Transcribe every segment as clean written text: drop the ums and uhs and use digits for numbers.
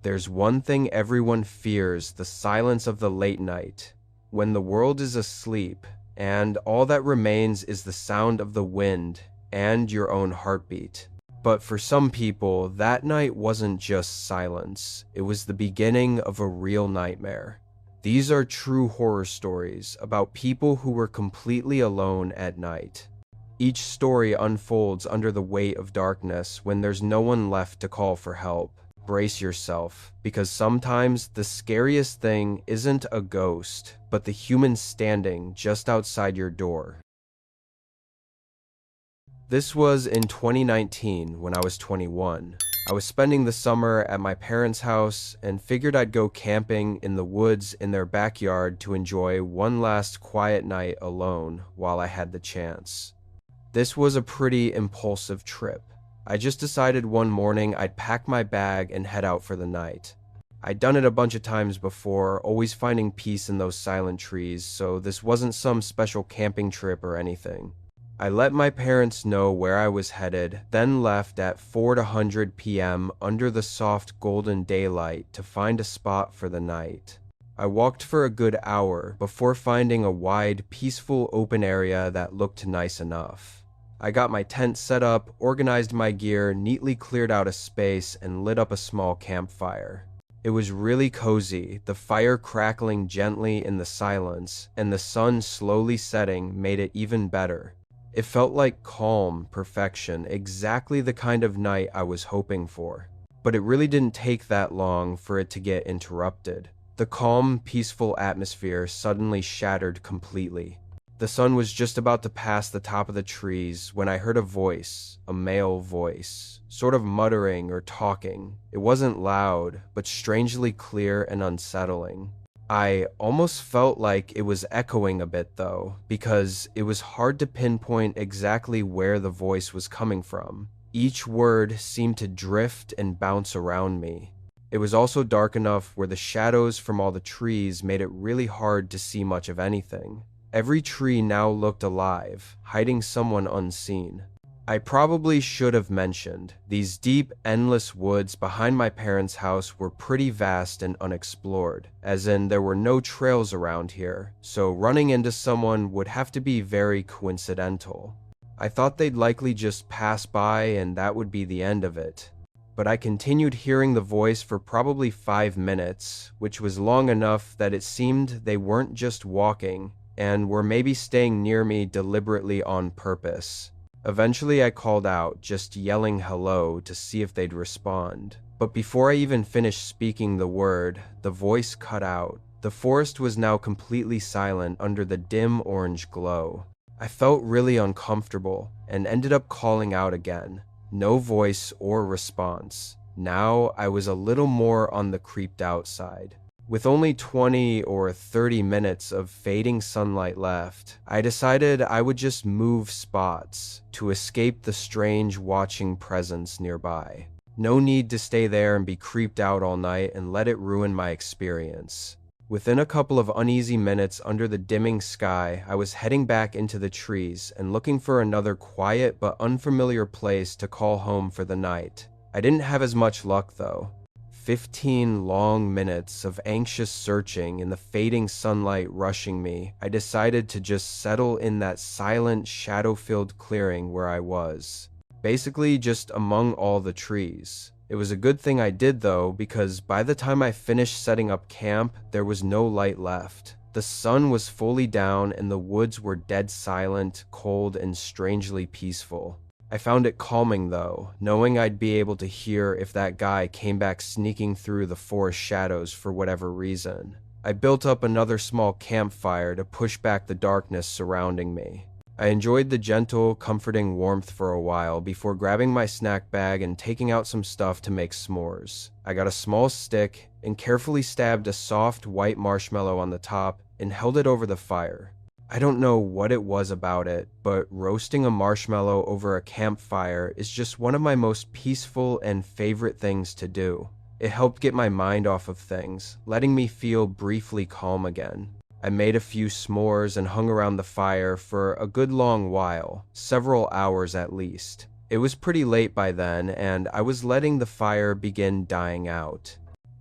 There's one thing everyone fears: the silence of the late night, when the world is asleep, and all that remains is the sound of the wind and your own heartbeat. But for some people, that night wasn't just silence, it was the beginning of a real nightmare. These are true horror stories about people who were completely alone at night. Each story unfolds under the weight of darkness when there's no one left to call for help. Brace yourself, because sometimes the scariest thing isn't a ghost, but the human standing just outside your door. This was in 2019 when I was 21. I was spending the summer at my parents' house and figured I'd go camping in the woods in their backyard to enjoy one last quiet night alone while I had the chance. This was a pretty impulsive trip. I just decided one morning I'd pack my bag and head out for the night. I'd done it a bunch of times before, always finding peace in those silent trees, so this wasn't some special camping trip or anything. I let my parents know where I was headed, then left at 4:00 p.m. under the soft golden daylight to find a spot for the night. I walked for a good hour before finding a wide, peaceful open area that looked nice enough. I got my tent set up, organized my gear, neatly cleared out a space, and lit up a small campfire. It was really cozy, the fire crackling gently in the silence, and the sun slowly setting made it even better. It felt like calm perfection, exactly the kind of night I was hoping for. But it really didn't take that long for it to get interrupted. The calm, peaceful atmosphere suddenly shattered completely. The sun was just about to pass the top of the trees when I heard a voice, a male voice, sort of muttering or talking. It wasn't loud, but strangely clear and unsettling. I almost felt like it was echoing a bit though, because it was hard to pinpoint exactly where the voice was coming from. Each word seemed to drift and bounce around me. It was also dark enough where the shadows from all the trees made it really hard to see much of anything. Every tree now looked alive, hiding someone unseen. I probably should have mentioned, these deep, endless woods behind my parents' house were pretty vast and unexplored, as in there were no trails around here, so running into someone would have to be very coincidental. I thought they'd likely just pass by and that would be the end of it. But I continued hearing the voice for probably 5 minutes, which was long enough that it seemed they weren't just walking, and were maybe staying near me deliberately on purpose. Eventually I called out, just yelling hello to see if they'd respond. But before I even finished speaking the word, the voice cut out. The forest was now completely silent under the dim orange glow. I felt really uncomfortable and ended up calling out again. No voice or response. Now I was a little more on the creeped out side. With only 20 or 30 minutes of fading sunlight left, I decided I would just move spots to escape the strange watching presence nearby. No need to stay there and be creeped out all night and let it ruin my experience. Within a couple of uneasy minutes under the dimming sky, I was heading back into the trees and looking for another quiet but unfamiliar place to call home for the night. I didn't have as much luck though. 15 long minutes of anxious searching in the fading sunlight rushing me, I decided to just settle in that silent, shadow-filled clearing where I was. Basically just among all the trees. It was a good thing I did though, because by the time I finished setting up camp, there was no light left. The sun was fully down and the woods were dead silent, cold, and strangely peaceful. I found it calming though, knowing I'd be able to hear if that guy came back sneaking through the forest shadows for whatever reason. I built up another small campfire to push back the darkness surrounding me. I enjoyed the gentle, comforting warmth for a while before grabbing my snack bag and taking out some stuff to make s'mores. I got a small stick and carefully stabbed a soft white marshmallow on the top and held it over the fire. I don't know what it was about it, but roasting a marshmallow over a campfire is just one of my most peaceful and favorite things to do. It helped get my mind off of things, letting me feel briefly calm again. I made a few s'mores and hung around the fire for a good long while, several hours at least. It was pretty late by then, and I was letting the fire begin dying out.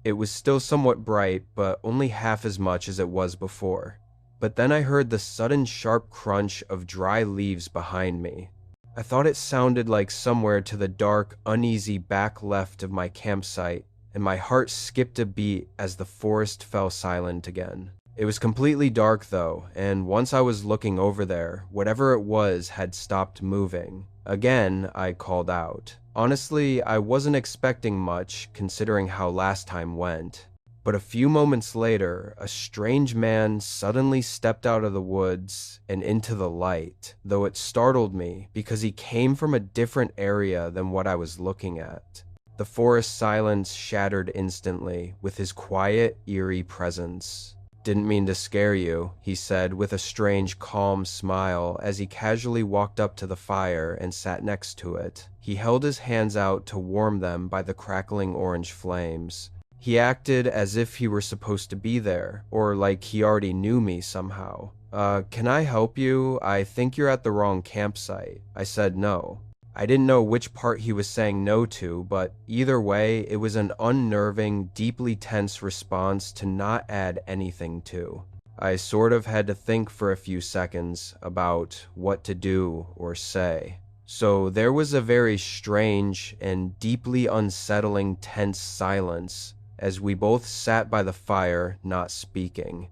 It was still somewhat bright, but only half as much as it was before. But then I heard the sudden sharp crunch of dry leaves behind me. I thought it sounded like somewhere to the dark, uneasy back left of my campsite, and my heart skipped a beat as the forest fell silent again. It was completely dark though, and once I was looking over there, whatever it was had stopped moving. Again, I called out. Honestly, I wasn't expecting much, considering how last time went. But a few moments later, a strange man suddenly stepped out of the woods and into the light, though it startled me because he came from a different area than what I was looking at. The forest silence shattered instantly with his quiet, eerie presence. "Didn't mean to scare you," he said with a strange, calm smile as he casually walked up to the fire and sat next to it. He held his hands out to warm them by the crackling orange flames. He acted as if he were supposed to be there, or like he already knew me somehow. Can I help you? I think you're at the wrong campsite." I said no. I didn't know which part he was saying no to, but either way, it was an unnerving, deeply tense response to not add anything to. I sort of had to think for a few seconds about what to do or say. So there was a very strange and deeply unsettling tense silence as we both sat by the fire, not speaking.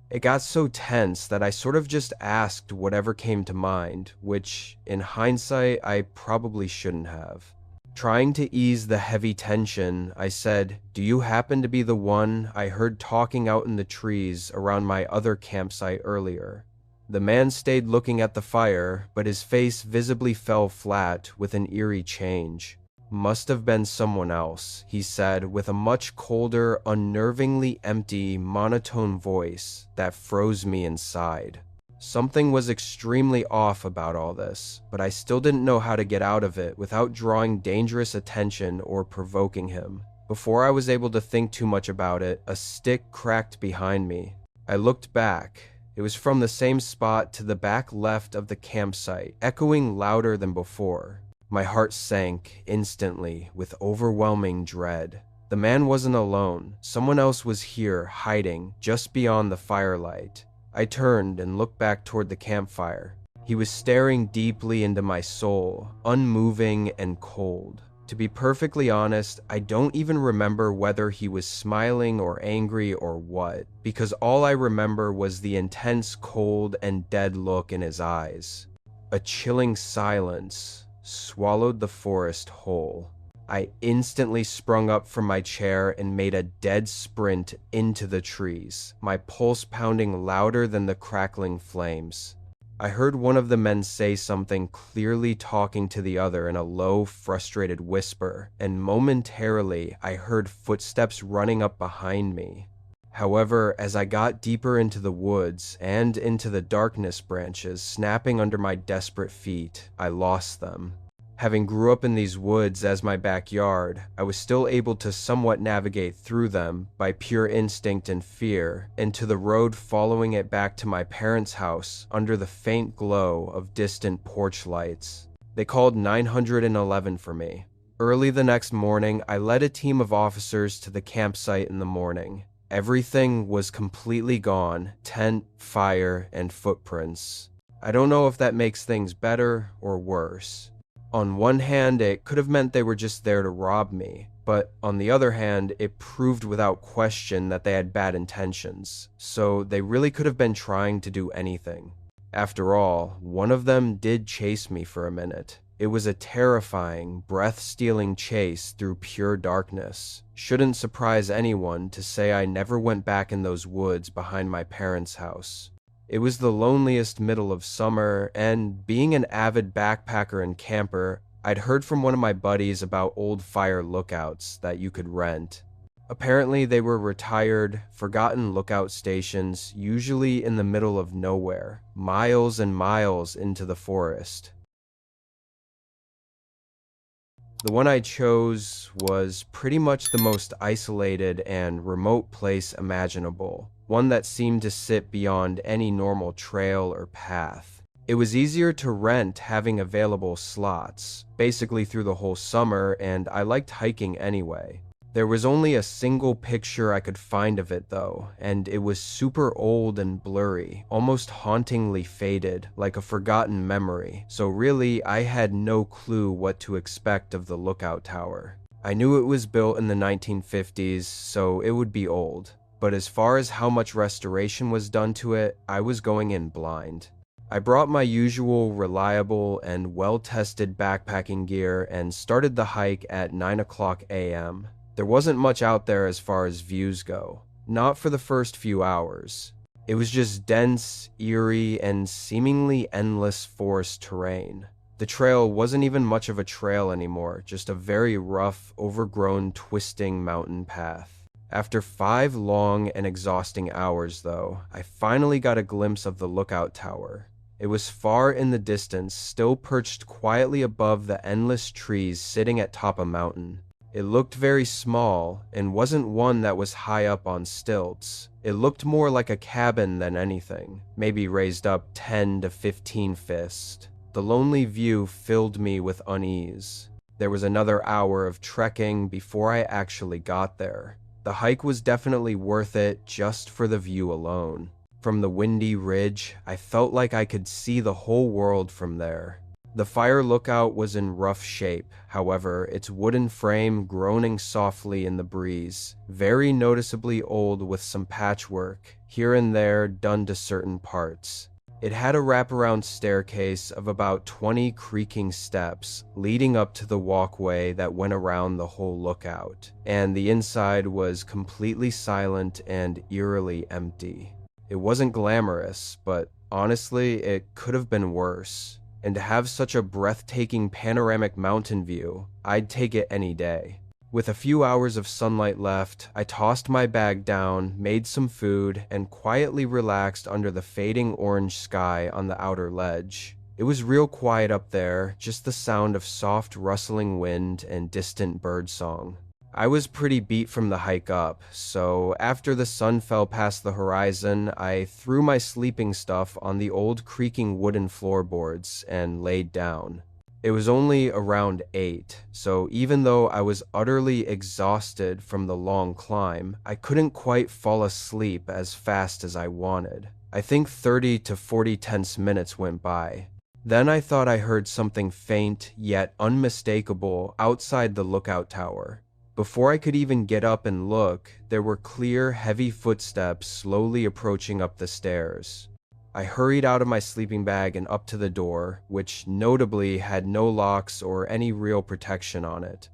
It got so tense that I sort of just asked whatever came to mind, which, in hindsight, I probably shouldn't have. Trying to ease the heavy tension, I said, "Do you happen to be the one I heard talking out in the trees around my other campsite earlier?" The man stayed looking at the fire, but his face visibly fell flat with an eerie change. "Must have been someone else," he said with a much colder, unnervingly empty, monotone voice that froze me inside. Something was extremely off about all this, but I still didn't know how to get out of it without drawing dangerous attention or provoking him. Before I was able to think too much about it, a stick cracked behind me. I looked back. It was from the same spot to the back left of the campsite, echoing louder than before. My heart sank instantly with overwhelming dread. The man wasn't alone. Someone else was here, hiding, just beyond the firelight. I turned and looked back toward the campfire. He was staring deeply into my soul, unmoving and cold. To be perfectly honest, I don't even remember whether he was smiling or angry or what, because all I remember was the intense, cold, and dead look in his eyes. A chilling silence swallowed the forest whole. I instantly sprung up from my chair and made a dead sprint into the trees, my pulse pounding louder than the crackling flames. I heard one of the men say something, clearly talking to the other in a low, frustrated whisper, and momentarily I heard footsteps running up behind me. However, as I got deeper into the woods and into the darkness branches snapping under my desperate feet, I lost them. Having grew up in these woods as my backyard, I was still able to somewhat navigate through them by pure instinct and fear, and to the road following it back to my parents' house under the faint glow of distant porch lights. They called 911 for me. Early the next morning, I led a team of officers to the campsite in the morning. Everything was completely gone: tent, fire, and footprints. I don't know if that makes things better or worse. On one hand, it could have meant they were just there to rob me, but on the other hand, it proved without question that they had bad intentions, so they really could have been trying to do anything. After all, one of them did chase me for a minute. It was a terrifying, breath-stealing chase through pure darkness. Shouldn't surprise anyone to say I never went back in those woods behind my parents' house. It was the loneliest middle of summer, and being an avid backpacker and camper, I'd heard from one of my buddies about old fire lookouts that you could rent. Apparently they were retired, forgotten lookout stations, usually in the middle of nowhere, miles and miles into the forest. The one I chose was pretty much the most isolated and remote place imaginable, one that seemed to sit beyond any normal trail or path. It was easier to rent having available slots, basically through the whole summer, and I liked hiking anyway. There was only a single picture I could find of it though, and it was super old and blurry, almost hauntingly faded, like a forgotten memory, so really I had no clue what to expect of the lookout tower. I knew it was built in the 1950s, so it would be old, but as far as how much restoration was done to it, I was going in blind. I brought my usual reliable and well-tested backpacking gear and started the hike at 9 o'clock a.m. There wasn't much out there as far as views go, not for the first few hours. It was just dense, eerie, and seemingly endless forest terrain. The trail wasn't even much of a trail anymore, just a very rough, overgrown, twisting mountain path. After 5 long and exhausting hours, though, I finally got a glimpse of the lookout tower. It was far in the distance, still perched quietly above the endless trees sitting at top a mountain. It looked very small, and wasn't one that was high up on stilts. It looked more like a cabin than anything, maybe raised up 10 to 15 fists. The lonely view filled me with unease. There was another hour of trekking before I actually got there. The hike was definitely worth it just for the view alone. From the windy ridge, I felt like I could see the whole world from there. The fire lookout was in rough shape, however, its wooden frame groaning softly in the breeze, very noticeably old with some patchwork, here and there done to certain parts. It had a wraparound staircase of about 20 creaking steps leading up to the walkway that went around the whole lookout, and the inside was completely silent and eerily empty. It wasn't glamorous, but honestly, it could have been worse. And to have such a breathtaking panoramic mountain view, I'd take it any day. With a few hours of sunlight left, I tossed my bag down, made some food, and quietly relaxed under the fading orange sky on the outer ledge. It was real quiet up there, just the sound of soft rustling wind and distant birdsong. I was pretty beat from the hike up, so after the sun fell past the horizon, I threw my sleeping stuff on the old creaking wooden floorboards and laid down. It was only around 8, so even though I was utterly exhausted from the long climb, I couldn't quite fall asleep as fast as I wanted. I think 30 to 40 tense minutes went by. Then I thought I heard something faint yet unmistakable outside the lookout tower. Before I could even get up and look, there were clear, heavy footsteps slowly approaching up the stairs. I hurried out of my sleeping bag and up to the door, which notably had no locks or any real protection on it.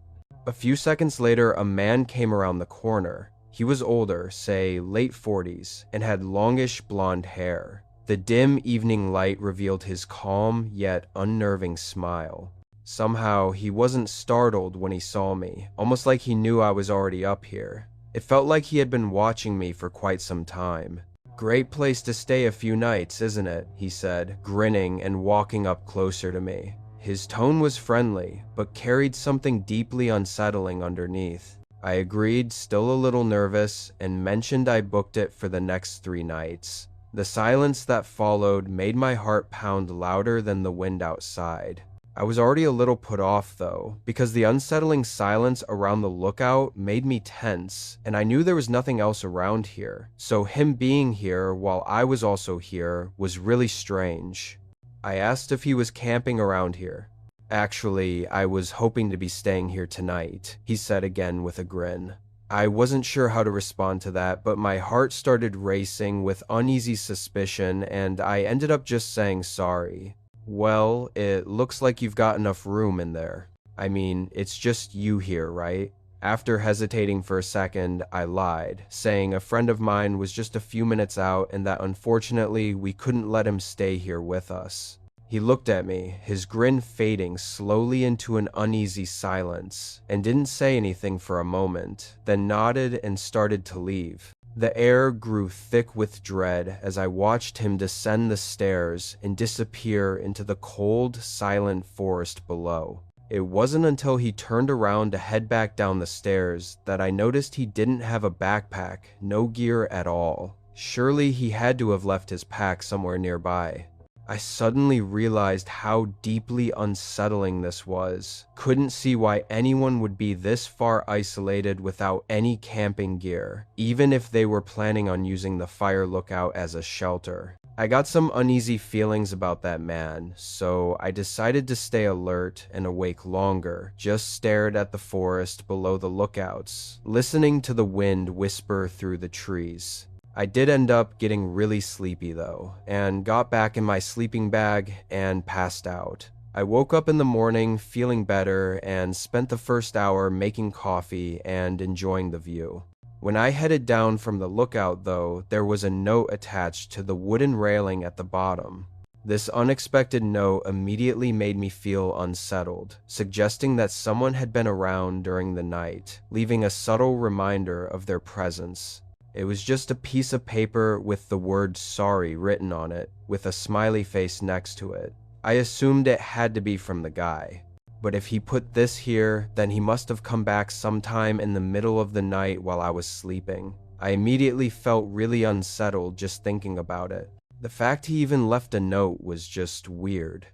A few seconds later, a man came around the corner. He was older, say late 40s, and had longish blonde hair. The dim evening light revealed his calm yet unnerving smile. Somehow, he wasn't startled when he saw me, almost like he knew I was already up here. It felt like he had been watching me for quite some time. "Great place to stay a few nights, isn't it?" he said, grinning and walking up closer to me. His tone was friendly, but carried something deeply unsettling underneath. I agreed, still a little nervous, and mentioned I booked it for the next 3 nights. The silence that followed made my heart pound louder than the wind outside. I was already a little put off, though, because the unsettling silence around the lookout made me tense, and I knew there was nothing else around here, so him being here while I was also here was really strange. I asked if he was camping around here. "Actually, I was hoping to be staying here tonight," he said again with a grin. I wasn't sure how to respond to that, but my heart started racing with uneasy suspicion, and I ended up just saying sorry. "Well, it looks like you've got enough room in there. I mean, it's just you here, right?" After hesitating for a second, I lied, saying a friend of mine was just a few minutes out and that unfortunately we couldn't let him stay here with us. He looked at me, his grin fading slowly into an uneasy silence, and didn't say anything for a moment, then nodded and started to leave. The air grew thick with dread as I watched him descend the stairs and disappear into the cold, silent forest below. It wasn't until he turned around to head back down the stairs that I noticed he didn't have a backpack, no gear at all. Surely he had to have left his pack somewhere nearby. I suddenly realized how deeply unsettling this was. Couldn't see why anyone would be this far isolated without any camping gear, even if they were planning on using the fire lookout as a shelter. I got some uneasy feelings about that man, so I decided to stay alert and awake longer, just stared at the forest below the lookouts, listening to the wind whisper through the trees. I did end up getting really sleepy though, and got back in my sleeping bag and passed out. I woke up in the morning feeling better and spent the first hour making coffee and enjoying the view. When I headed down from the lookout though, there was a note attached to the wooden railing at the bottom. This unexpected note immediately made me feel unsettled, suggesting that someone had been around during the night, leaving a subtle reminder of their presence. It was just a piece of paper with the word sorry written on it, with a smiley face next to it. I assumed it had to be from the guy. But if he put this here, then he must have come back sometime in the middle of the night while I was sleeping. I immediately felt really unsettled just thinking about it. The fact he even left a note was just weird.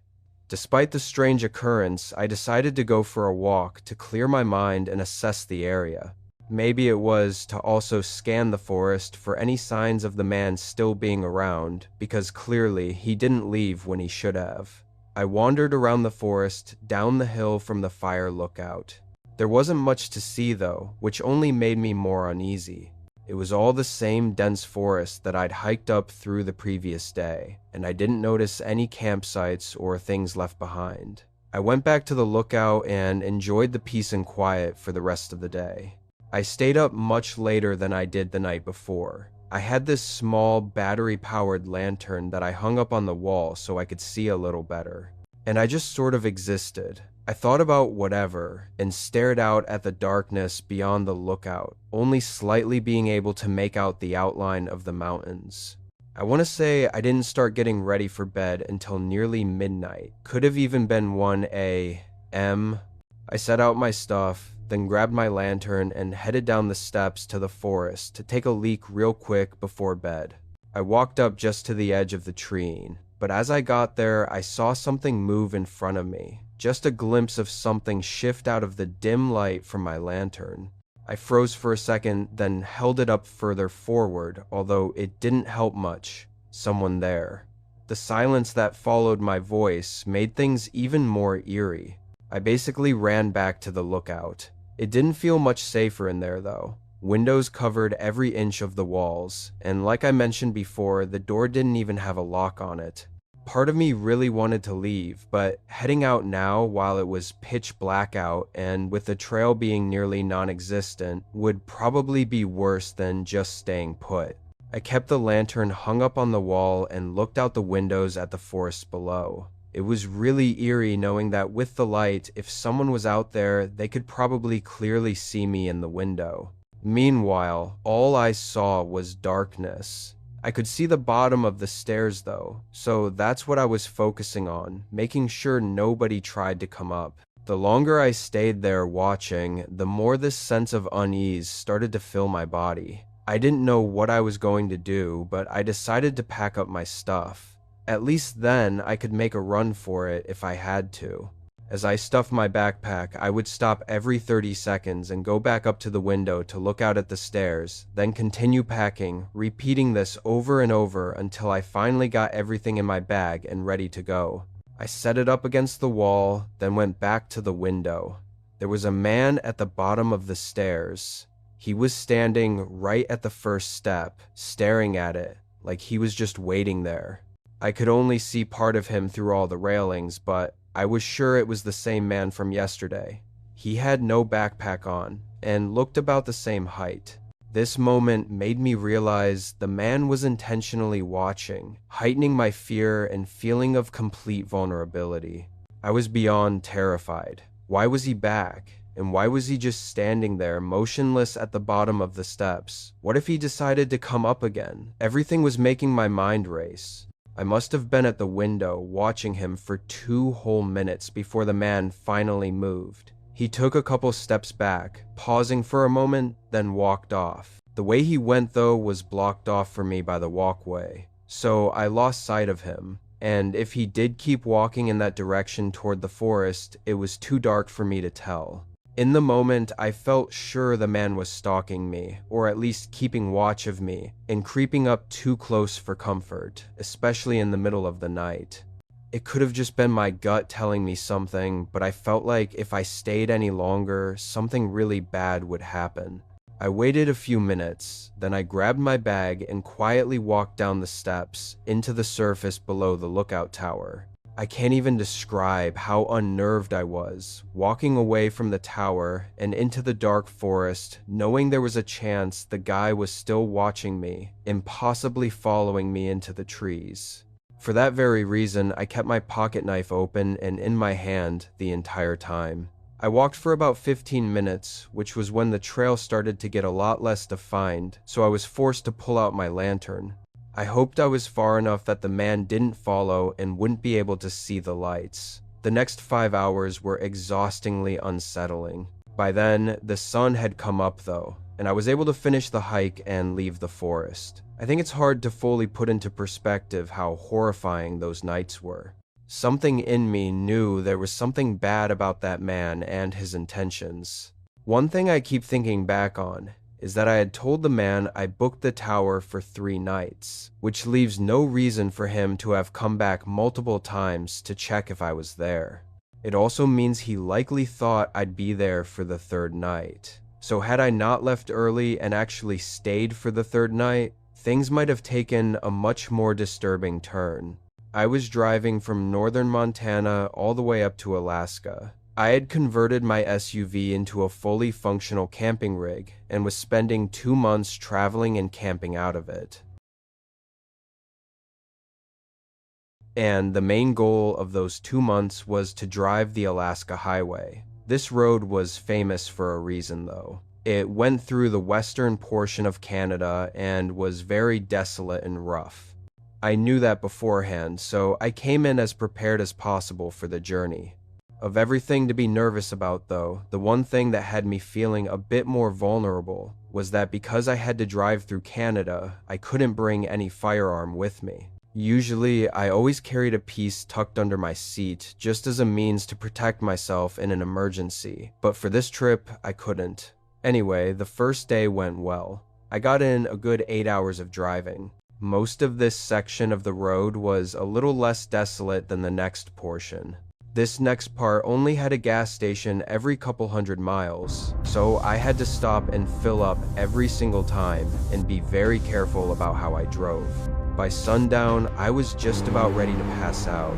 Despite the strange occurrence, I decided to go for a walk to clear my mind and assess the area. Maybe it was to also scan the forest for any signs of the man still being around, because clearly he didn't leave when he should have. I wandered around the forest, down the hill from the fire lookout. There wasn't much to see though, which only made me more uneasy. It was all the same dense forest that I'd hiked up through the previous day, and I didn't notice any campsites or things left behind. I went back to the lookout and enjoyed the peace and quiet for the rest of the day. I stayed up much later than I did the night before. I had this small battery-powered lantern that I hung up on the wall so I could see a little better. And I just sort of existed. I thought about whatever and stared out at the darkness beyond the lookout, only slightly being able to make out the outline of the mountains. I want to say I didn't start getting ready for bed until nearly midnight. Could have even been 1 a.m. I set out my stuff, then grabbed my lantern and headed down the steps to the forest to take a leak real quick before bed. I walked up just to the edge of the tree, but as I got there, I saw something move in front of me. Just a glimpse of something shift out of the dim light from my lantern. I froze for a second, then held it up further forward, although it didn't help much. Someone there. The silence that followed my voice made things even more eerie. I basically ran back to the lookout. It didn't feel much safer in there though. Windows covered every inch of the walls, and like I mentioned before, the door didn't even have a lock on it. Part of me really wanted to leave, but heading out now while it was pitch black out and with the trail being nearly non-existent would probably be worse than just staying put. I kept the lantern hung up on the wall and looked out the windows at the forest below. It was really eerie knowing that with the light, if someone was out there, they could probably clearly see me in the window. Meanwhile, all I saw was darkness. I could see the bottom of the stairs though, so that's what I was focusing on, making sure nobody tried to come up. The longer I stayed there watching, the more this sense of unease started to fill my body. I didn't know what I was going to do, but I decided to pack up my stuff. At least then, I could make a run for it if I had to. As I stuffed my backpack, I would stop every 30 seconds and go back up to the window to look out at the stairs, then continue packing, repeating this over and over until I finally got everything in my bag and ready to go. I set it up against the wall, then went back to the window. There was a man at the bottom of the stairs. He was standing right at the first step, staring at it, like he was just waiting there. I could only see part of him through all the railings, but I was sure it was the same man from yesterday. He had no backpack on, and looked about the same height. This moment made me realize the man was intentionally watching, heightening my fear and feeling of complete vulnerability. I was beyond terrified. Why was he back? And why was he just standing there, motionless at the bottom of the steps? What if he decided to come up again? Everything was making my mind race. I must have been at the window watching him for 2 whole minutes before the man finally moved. He took a couple steps back, pausing for a moment, then walked off. The way he went though was blocked off for me by the walkway, so I lost sight of him. and if he did keep walking in that direction toward the forest, it was too dark for me to tell. In the moment, I felt sure the man was stalking me, or at least keeping watch of me, and creeping up too close for comfort, especially in the middle of the night. It could have just been my gut telling me something, but I felt like if I stayed any longer, something really bad would happen. I waited a few minutes, then I grabbed my bag and quietly walked down the steps into the surface below the lookout tower. I can't even describe how unnerved I was, walking away from the tower and into the dark forest, knowing there was a chance the guy was still watching me and possibly following me into the trees. For that very reason, I kept my pocket knife open and in my hand the entire time. I walked for about 15 minutes, which was when the trail started to get a lot less defined, so I was forced to pull out my lantern. I hoped I was far enough that the man didn't follow and wouldn't be able to see the lights. The next 5 hours were exhaustingly unsettling. By then, the sun had come up though, and I was able to finish the hike and leave the forest. I think it's hard to fully put into perspective how horrifying those nights were. Something in me knew there was something bad about that man and his intentions. One thing I keep thinking back on is that I had told the man I booked the tower for 3 nights, which leaves no reason for him to have come back multiple times to check if I was there. It also means he likely thought I'd be there for the 3rd night. So had I not left early and actually stayed for the 3rd night, things might have taken a much more disturbing turn. I was driving from northern Montana all the way up to Alaska. I had converted my SUV into a fully functional camping rig and was spending 2 months traveling and camping out of it. And the main goal of those 2 months was to drive the Alaska Highway. This road was famous for a reason though. It went through the western portion of Canada and was very desolate and rough. I knew that beforehand, so I came in as prepared as possible for the journey. Of everything to be nervous about though, the one thing that had me feeling a bit more vulnerable was that because I had to drive through Canada, I couldn't bring any firearm with me. Usually, I always carried a piece tucked under my seat just as a means to protect myself in an emergency, but for this trip, I couldn't. Anyway, the first day went well. I got in a good 8 hours of driving. Most of this section of the road was a little less desolate than the next portion. This next part only had a gas station every couple hundred miles, so I had to stop and fill up every single time and be very careful about how I drove. By sundown, I was just about ready to pass out.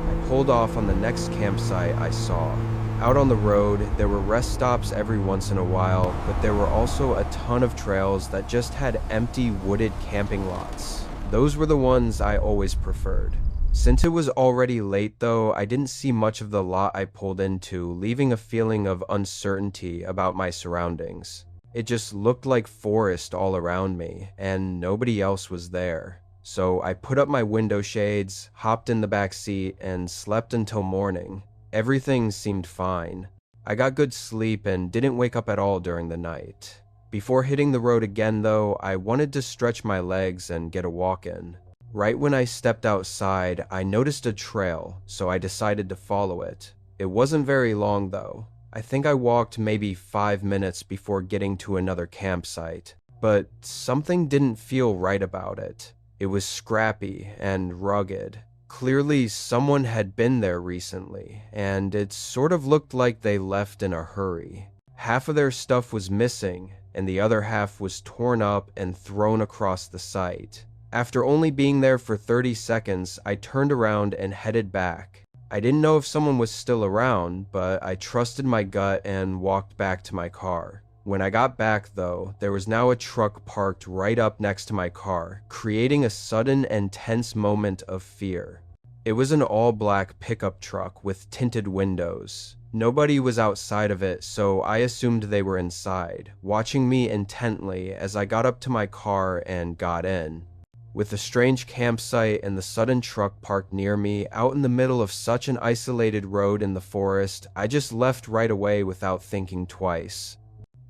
I pulled off on the next campsite I saw. Out on the road, there were rest stops every once in a while, but there were also a ton of trails that just had empty wooded camping lots. Those were the ones I always preferred. Since it was already late though, I didn't see much of the lot I pulled into, leaving a feeling of uncertainty about my surroundings. It just looked like forest all around me, and nobody else was there. So I put up my window shades, hopped in the back seat, and slept until morning. Everything seemed fine. I got good sleep and didn't wake up at all during the night. Before hitting the road again though, I wanted to stretch my legs and get a walk in. Right when I stepped outside, I noticed a trail, so I decided to follow it. It wasn't very long though. I think I walked maybe 5 minutes before getting to another campsite, but something didn't feel right about it. It was scrappy and rugged. Clearly, someone had been there recently, and it sort of looked like they left in a hurry. Half of their stuff was missing, and the other half was torn up and thrown across the site. After only being there for 30 seconds, I turned around and headed back. I didn't know if someone was still around, but I trusted my gut and walked back to my car. When I got back though, there was now a truck parked right up next to my car, creating a sudden and tense moment of fear. It was an all-black pickup truck with tinted windows. Nobody was outside of it, so I assumed they were inside, watching me intently as I got up to my car and got in. With the strange campsite and the sudden truck parked near me, out in the middle of such an isolated road in the forest, I just left right away without thinking twice.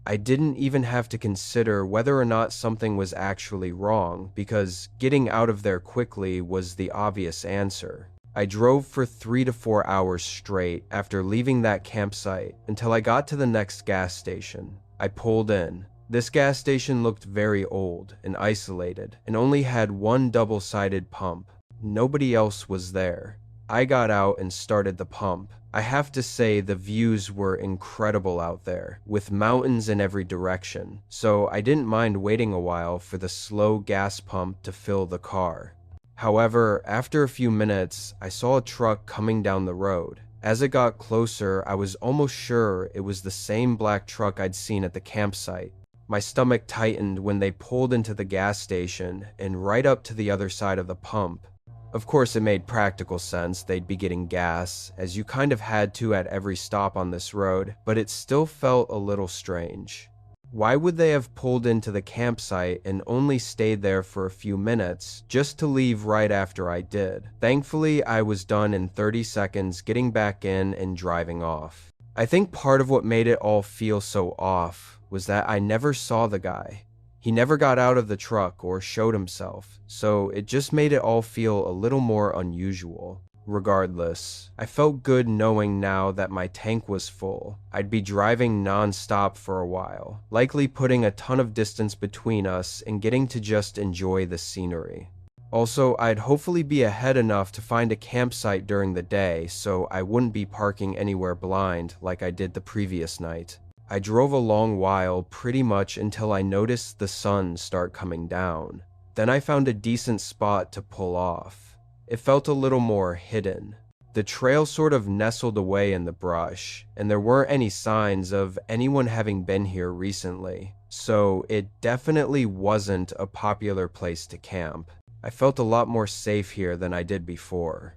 I didn't even have to consider whether or not something was actually wrong, because getting out of there quickly was the obvious answer. I drove for 3 to 4 hours straight after leaving that campsite until I got to the next gas station. I pulled in. This gas station looked very old and isolated and only had one double-sided pump. Nobody else was there. I got out and started the pump. I have to say the views were incredible out there, with mountains in every direction, so I didn't mind waiting a while for the slow gas pump to fill the car. However, after a few minutes, I saw a truck coming down the road. As it got closer, I was almost sure it was the same black truck I'd seen at the campsite. My stomach tightened when they pulled into the gas station and right up to the other side of the pump. Of course, it made practical sense they'd be getting gas, as you kind of had to at every stop on this road, but it still felt a little strange. Why would they have pulled into the campsite and only stayed there for a few minutes, just to leave right after I did? Thankfully, I was done in 30 seconds getting back in and driving off. I think part of what made it all feel so off was that I never saw the guy. He never got out of the truck or showed himself, so it just made it all feel a little more unusual. Regardless, I felt good knowing now that my tank was full. I'd be driving non-stop for a while, likely putting a ton of distance between us and getting to just enjoy the scenery. Also, I'd hopefully be ahead enough to find a campsite during the day so I wouldn't be parking anywhere blind like I did the previous night. I drove a long while, pretty much until I noticed the sun start coming down. Then I found a decent spot to pull off. It felt a little more hidden. The trail sort of nestled away in the brush, and there weren't any signs of anyone having been here recently, so it definitely wasn't a popular place to camp. I felt a lot more safe here than I did before.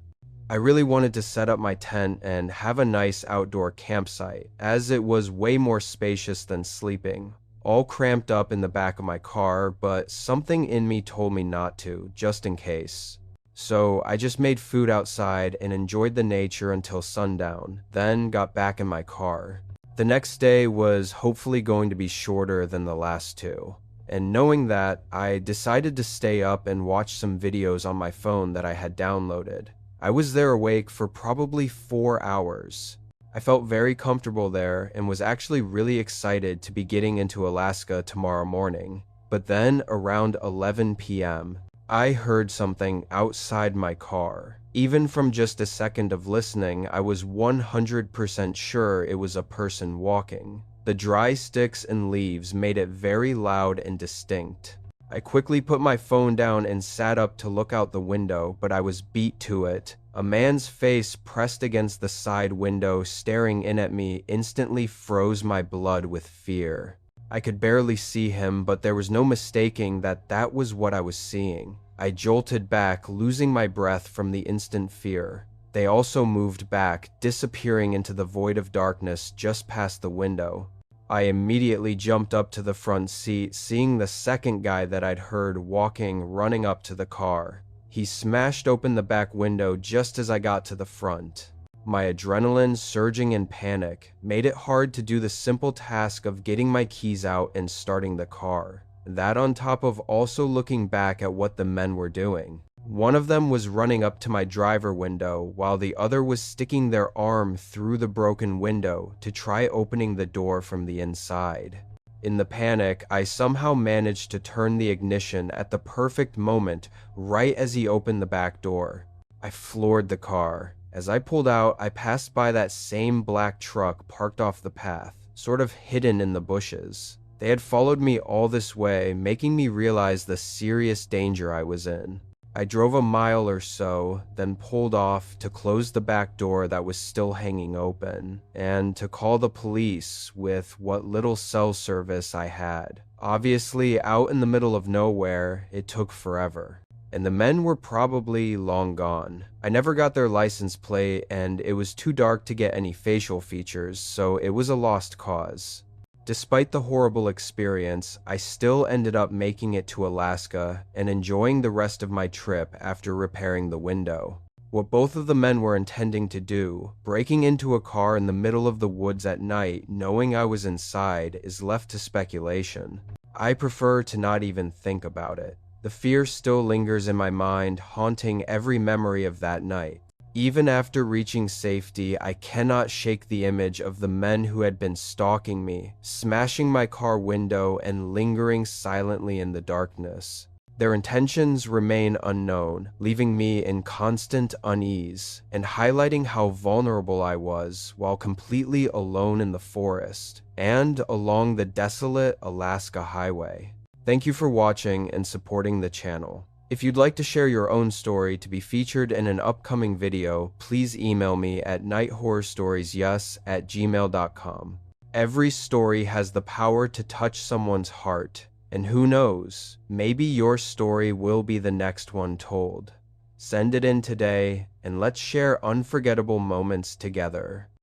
I really wanted to set up my tent and have a nice outdoor campsite, as it was way more spacious than sleeping, all cramped up in the back of my car, but something in me told me not to, just in case. So I just made food outside and enjoyed the nature until sundown, then got back in my car. The next day was hopefully going to be shorter than the last two, and knowing that, I decided to stay up and watch some videos on my phone that I had downloaded. I was there awake for probably 4 hours. I felt very comfortable there and was actually really excited to be getting into Alaska tomorrow morning. But then, around 11 p.m., I heard something outside my car. Even from just a second of listening, I was 100% sure it was a person walking. The dry sticks and leaves made it very loud and distinct. I quickly put my phone down and sat up to look out the window, but I was beat to it. A man's face pressed against the side window, staring in at me, instantly froze my blood with fear. I could barely see him, but there was no mistaking that that was what I was seeing. I jolted back, losing my breath from the instant fear. They also moved back, disappearing into the void of darkness just past the window. I immediately jumped up to the front seat, seeing the second guy that I'd heard walking running up to the car. He smashed open the back window just as I got to the front. My adrenaline, surging in panic, made it hard to do the simple task of getting my keys out and starting the car. That on top of also looking back at what the men were doing. One of them was running up to my driver window, while the other was sticking their arm through the broken window to try opening the door from the inside. In the panic, I somehow managed to turn the ignition at the perfect moment, right as he opened the back door. I floored the car. As I pulled out, I passed by that same black truck parked off the path, sort of hidden in the bushes. They had followed me all this way, making me realize the serious danger I was in. I drove a mile or so, then pulled off to close the back door that was still hanging open, and to call the police with what little cell service I had. Obviously, out in the middle of nowhere, it took forever. And the men were probably long gone. I never got their license plate, and it was too dark to get any facial features, so it was a lost cause. Despite the horrible experience, I still ended up making it to Alaska and enjoying the rest of my trip after repairing the window. what both of the men were intending to do, breaking into a car in the middle of the woods at night, knowing I was inside, is left to speculation. I prefer to not even think about it. The fear still lingers in my mind, haunting every memory of that night. Even after reaching safety, I cannot shake the image of the men who had been stalking me, smashing my car window and lingering silently in the darkness. Their intentions remain unknown, leaving me in constant unease and highlighting how vulnerable I was while completely alone in the forest and along the desolate Alaska highway. Thank you for watching and supporting the channel. If you'd like to share your own story to be featured in an upcoming video, please email me at nighthorrorstoriesYes@gmail.com. Every story has the power to touch someone's heart, and who knows, maybe your story will be the next one told. Send it in today, and let's share unforgettable moments together.